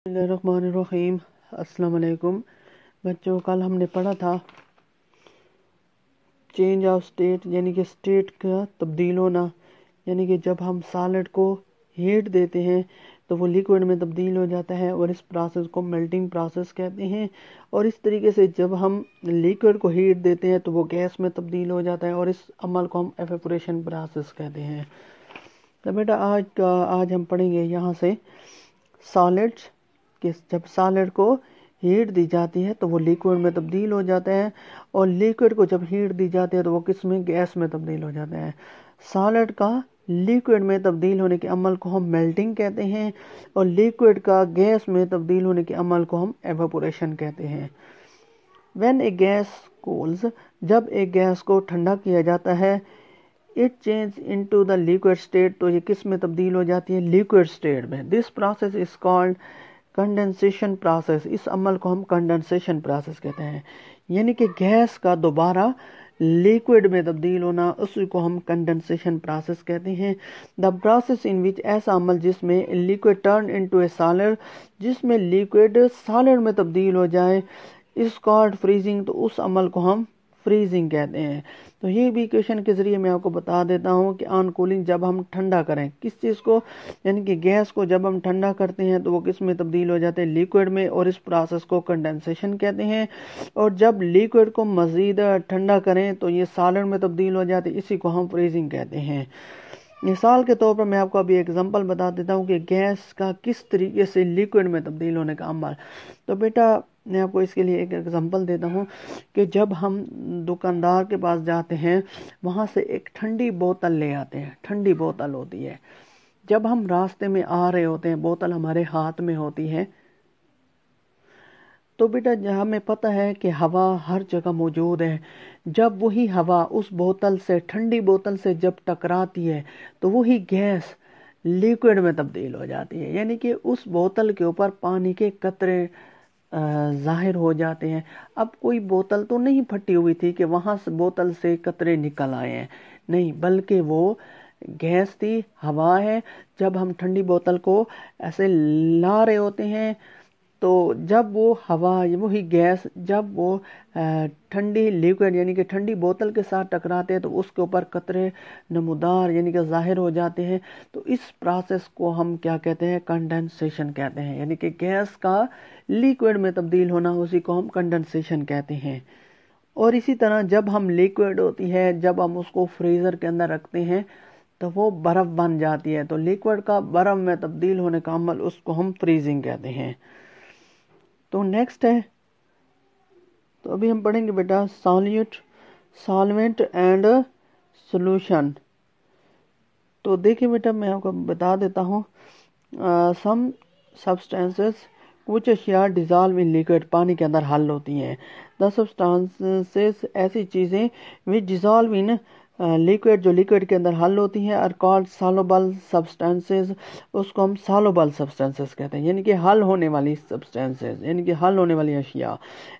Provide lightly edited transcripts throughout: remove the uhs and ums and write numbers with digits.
بسم اللہ الرحمن الرحیم۔ السلام علیکم بچوں، کل ہم نے پڑھا تھا چینج آف سٹیٹ، یعنی کہ سٹیٹ کا تبدیل ہونا، یعنی کہ جب ہم سالڈ کو ہیٹ دیتے ہیں تو وہ لیکوڈ میں تبدیل ہو جاتا ہے اور اس پروسیس کو میلٹنگ پروسیس کہتے ہیں، اور اس طریقے سے جب ہم لیکوڈ کو ہیٹ دیتے ہیں تو وہ گیس میں تبدیل ہو جاتا ہے اور اس عمل کو ہم ایویپوریشن پروسیس کہتے ہیں۔ تو بیٹا آج ہم پڑھیں گے یہاں سے سالڈ کہ جب سالڈ کو ہیٹ دی جاتی ہے تو وہ لیکوڈ میں تبدیل ہو جاتا ہے، اور لیکوڈ کو جب ہیٹ دی جاتی ہے تو وہ کس میں؟ گیس میں تبدیل ہو جاتا ہے۔ سالڈ کا لیکوڈ میں تبدیل ہونے کے عمل کو ہم میلٹنگ کہتے ہیں، اور لیکوڈ کا گیس میں تبدیل ہونے کے عمل کو ہم ایویپوریشن کہتے ہیں۔ When a gas cools، جب ایک گیس کو ٹھنڈا کیا جاتا ہے، it changes into the liquid state، تو یہ کس میں تبدیل ہو جاتی ہے؟ لیکوڈ سٹیٹ میں۔ This process is called condensation process, اس عمل کو ہم کنڈنسیشن پروسیس کہتے ہیں، یعنی کہ گیس کا دوبارہ لیکوڈ میں تبدیل ہونا، اسی کو ہم کنڈنسیشن پروسیس کہتے ہیں۔ دا پروسیس ان وچ، ایسا عمل جس میں liquid turn into a solid, جس میں لیکوڈ سالڈ میں تبدیل ہو جائے، اس کالڈ فریزنگ، تو اس عمل کو ہم فریزنگ کہتے ہیں۔ تو یہ بھی ایکویشن کے ذریعے میں آپ کو بتا دیتا ہوں کہ آن کولنگ، جب ہم ٹھنڈا کریں کس چیز کو، یعنی کہ گیس کو جب ہم ٹھنڈا کرتے ہیں تو وہ کس میں تبدیل ہو جاتے ہیں؟ لیکوڈ میں، اور اس پروسیس کو کنڈنسیشن کہتے ہیں۔ اور جب لیکوڈ کو مزید ٹھنڈا کریں تو یہ سالڈ میں تبدیل ہو جاتے ہیں، اسی کو ہم فریزنگ کہتے ہیں۔ مثال کے طور پر میں آپ کو ابھی ایگزامپل بتا دیتا ہوں کہ گیس کا کس طریقے سے لیکوڈ میں تبدیل ہونے کا عمل۔ تو بیٹا میں آپ کو اس کے لیے ایک ایگزامپل دیتا ہوں کہ جب ہم دکاندار کے پاس جاتے ہیں، وہاں سے ایک ٹھنڈی بوتل لے آتے ہیں، ٹھنڈی بوتل ہوتی ہے، جب ہم راستے میں آ رہے ہوتے ہیں بوتل ہمارے ہاتھ میں ہوتی ہے، تو بیٹا ہمیں پتہ ہے کہ ہوا ہر جگہ موجود ہے، جب وہی ہوا اس بوتل سے، ٹھنڈی بوتل سے جب ٹکراتی ہے تو وہی گیس لیکوڈ میں تبدیل ہو جاتی ہے، یعنی کہ اس بوتل کے اوپر پانی کے قطرے ظاہر ہو جاتے ہیں۔ اب کوئی بوتل تو نہیں پھٹی ہوئی تھی کہ وہاں سے بوتل سے قطرے نکل آئے ہیں، نہیں، بلکہ وہ گیس تھی، ہوا ہے۔ جب ہم ٹھنڈی بوتل کو ایسے لا رہے ہوتے ہیں تو جب وہ ہوا، وہی گیس جب وہ ٹھنڈی لیکوڈ یعنی کہ ٹھنڈی بوتل کے ساتھ ٹکراتے ہیں تو اس کے اوپر قطرے نمودار یعنی کہ ظاہر ہو جاتے ہیں، تو اس پروسیس کو ہم کیا کہتے ہیں؟ کنڈنسیشن کہتے ہیں، یعنی کہ گیس کا لیکوڈ میں تبدیل ہونا، اسی کو ہم کنڈنسیشن کہتے ہیں۔ اور اسی طرح جب ہم لیکوڈ ہوتی ہے، جب ہم اس کو فریزر کے اندر رکھتے ہیں تو وہ برف بن جاتی ہے، تو لیکوڈ کا برف میں تبدیل ہونے کا عمل، اس کو ہم فریزنگ کہتے ہیں۔ تو نیکسٹ ہے، تو ابھی ہم پڑھیں گے بیٹا سالوینٹ اینڈ سولوشن۔ تو دیکھیں بیٹا میں آپ کو بتا دیتا ہوں، سم سبسٹینسز، کچھ اشیاء ڈیزالو ان لیکوڈ، پانی کے اندر حل ہوتی ہیں۔ دا سبسٹانسز، ایسی چیزیں وچ ڈیزالو ان لیکوڈ، جو لیکوڈ کے اندر حل ہوتی ہیں، آر کالڈ سالوبل سبسٹینسز، اس کو ہم سالوبل سبسٹینسز کہتے ہیں، یعنی کہ حل ہونے والی سبسٹینسز، یعنی کہ حل ہونے والی اشیاء۔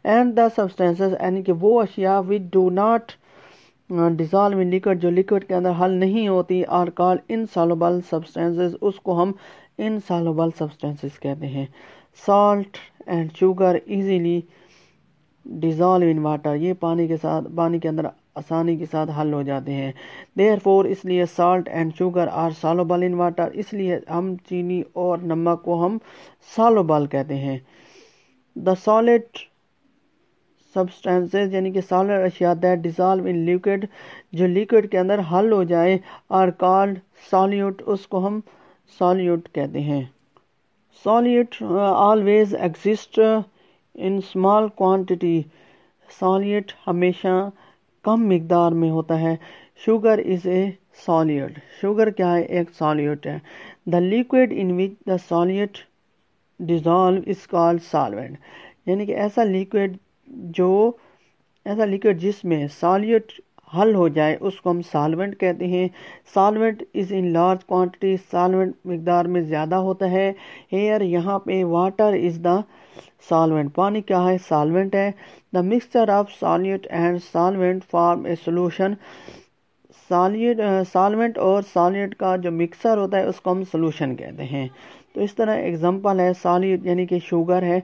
اینڈ دا سبسٹینسز، یعنی کہ وہ اشیاء which do not dissolve in liquid, جو لیکوڈ کے اندر حل نہیں ہوتی، آر کالڈ انسالوبل سبسٹینسز، اس کو ہم انسالوبل سبسٹینسز کہتے ہیں۔ Salt and sugar easily dissolve in water, یہ پانی کے اندر آسانی کے ساتھ حل ہو جاتے ہیں۔ دیر فور، اس لیے salt and sugar are soluble in water, اس لیے ہم چینی اور نمک کو ہم سالوبل کہتے ہیں۔ دا سالڈ سبسٹینسز، یعنی کہ سالڈ اشیاء دیٹ ڈیزالو ان لیکوڈ، جو لیکوڈ کے اندر حل ہو جائے، آر کالڈ سالیوٹ، اس کو ہم سالیوٹ کہتے ہیں۔ سالیوٹ always exist in small quantity, سالیوٹ ہمیشہ کم مقدار میں ہوتا ہے۔ شوگر از اے سالیوٹ، شوگر کیا ہے؟ ایک سالیوٹ ہے۔ The liquid in which the solute dissolve is called solvent, یعنی کہ ایسا لیکوڈ جس میں سالیوٹ حل ہو جائے، اس کو ہم سالوینٹ کہتے ہیں۔ سالوینٹ از ان لارج کوانٹٹی، سالوینٹ مقدار میں زیادہ ہوتا ہے۔ ہیئر، یہاں پہ، واٹر از دا سالوینٹ، پانی کیا ہے؟ سالوینٹ ہے۔ The mixture of solute and solvent form a solution, solvent اور سالیوٹ کا جو مکسر ہوتا ہے اس کو ہم سولوشن کہتے ہیں۔ تو اس طرح ایگزامپل ہے سالٹ یعنی کہ شوگر ہے،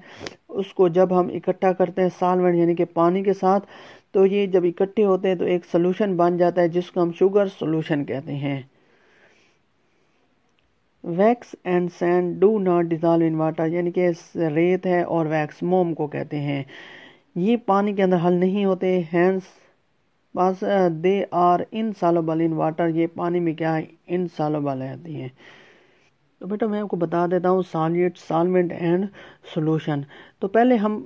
اس کو جب ہم اکٹھا کرتے ہیں سالوینٹ یعنی کہ پانی کے ساتھ، تو یہ جب اکٹھے ہوتے ہیں تو ایک سولوشن بن جاتا ہے جس کو ہم شوگر سولوشن کہتے ہیں۔ Weeks and send do not dissolve in water, یعنی کہ ریت ہے اور ویکس موم کو کہتے ہیں، یہ پانی کے اندر حل نہیں ہوتے، ہینس بس دے آر انسالوبل ان واٹر، یہ پانی میں کیا ہے، انسالوبل رہتی ہیں۔ تو بیٹا میں آپ کو بتا دیتا ہوں سالٹ، سالوینٹ اینڈ سولوشن۔ تو پہلے ہم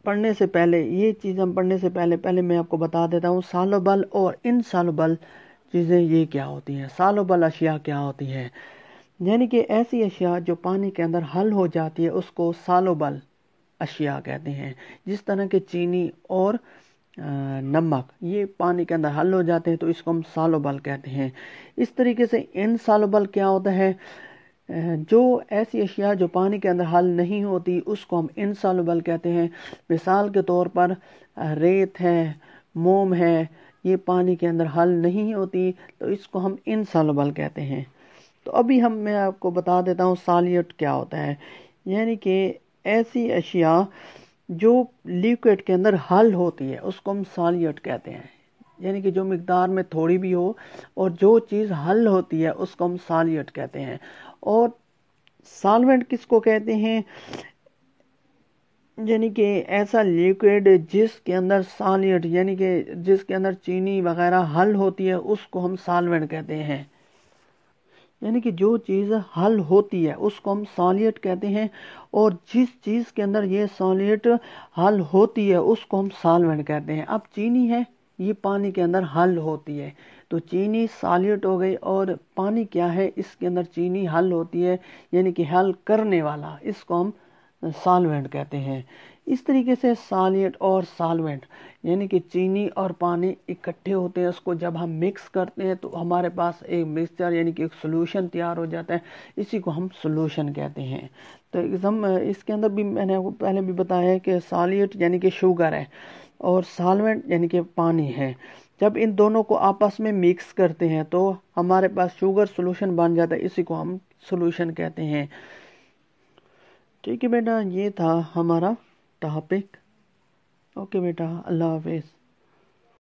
پڑھنے سے پہلے یہ چیز ہم پڑھنے سے پہلے میں آپ کو بتا دیتا ہوں سالوبل اور انسالوبل چیزیں یہ کیا ہوتی ہیں۔ سالوبل اشیاء کیا ہوتی ہیں، یعنی کہ ایسی اشیاء جو پانی کے اندر حل ہو جاتی ہے اس کو سالوبل اشیاء کہتے ہیں، جس طرح کہ چینی اور نمک یہ پانی کے اندر حل ہو جاتے ہیں تو اس کو ہم سالوبل کہتے ہیں۔ اس طریقے سے انسالوبل کیا ہوتا ہے، جو ایسی اشیاء جو پانی کے اندر حل نہیں ہوتی اس کو ہم انسالوبل کہتے ہیں۔ مثال کے طور پر ریت ہے، موم ہے، یہ پانی کے اندر حل نہیں ہوتی تو اس کو ہم انسالوبل کہتے ہیں۔ تو ابھی میں آپ کو بتا دیتا ہوں سالٹ کیا ہوتا ہے، یعنی کہ ایسی اشیاء جو لیکوڈ کے اندر حل ہوتی ہے اس کو ہم سالٹ کہتے ہیں، یعنی کہ جو مقدار میں تھوڑی بھی ہو اور جو چیز حل ہوتی ہے اس کو ہم سالٹ کہتے ہیں۔ اور سالوینٹ کس کو کہتے ہیں، یعنی کہ ایسا لیکوڈ جس کے اندر سالٹ یعنی کہ جس کے اندر چینی وغیرہ حل ہوتی ہے اس کو ہم سالوینٹ کہتے ہیں، یعنی کہ جو چیز حل ہوتی ہے اس کو ہم سالٹ کہتے ہیں، اور جس چیز کے اندر یہ سالٹ حل ہوتی ہے اس کو ہم سالوینٹ کہتے ہیں۔ اب چینی ہے، یہ پانی کے اندر حل ہوتی ہے تو چینی سالٹ ہو گئی، اور پانی کیا ہے، اس کے اندر چینی حل ہوتی ہے یعنی کہ حل کرنے والا، اس کو ہم سالوینٹ کہتے ہیں۔ اس طریقے سے سالٹ اور سالوینٹ یعنی کہ چینی اور پانی اکٹھے ہوتے ہیں، اس کو جب ہم مکس کرتے ہیں تو ہمارے پاس ایک مکسچر یعنی کہ ایک سولوشن تیار ہو جاتا ہے، اسی کو ہم سولوشن کہتے ہیں۔ تو اس کے اندر بھی میں نے آپ کو پہلے بھی بتایا ہے کہ سالٹ یعنی کہ شوگر ہے اور سالوینٹ یعنی کہ پانی ہے، جب ان دونوں کو آپس میں مکس کرتے ہیں تو ہمارے پاس شوگر سولوشن بن جاتا ہے، اسی کو ہم سولوشن کہتے ہیں۔ ٹھیک ہے بیٹا، یہ تھا ہمارا ٹاپک۔ اوکے بیٹا، اللہ حافظ۔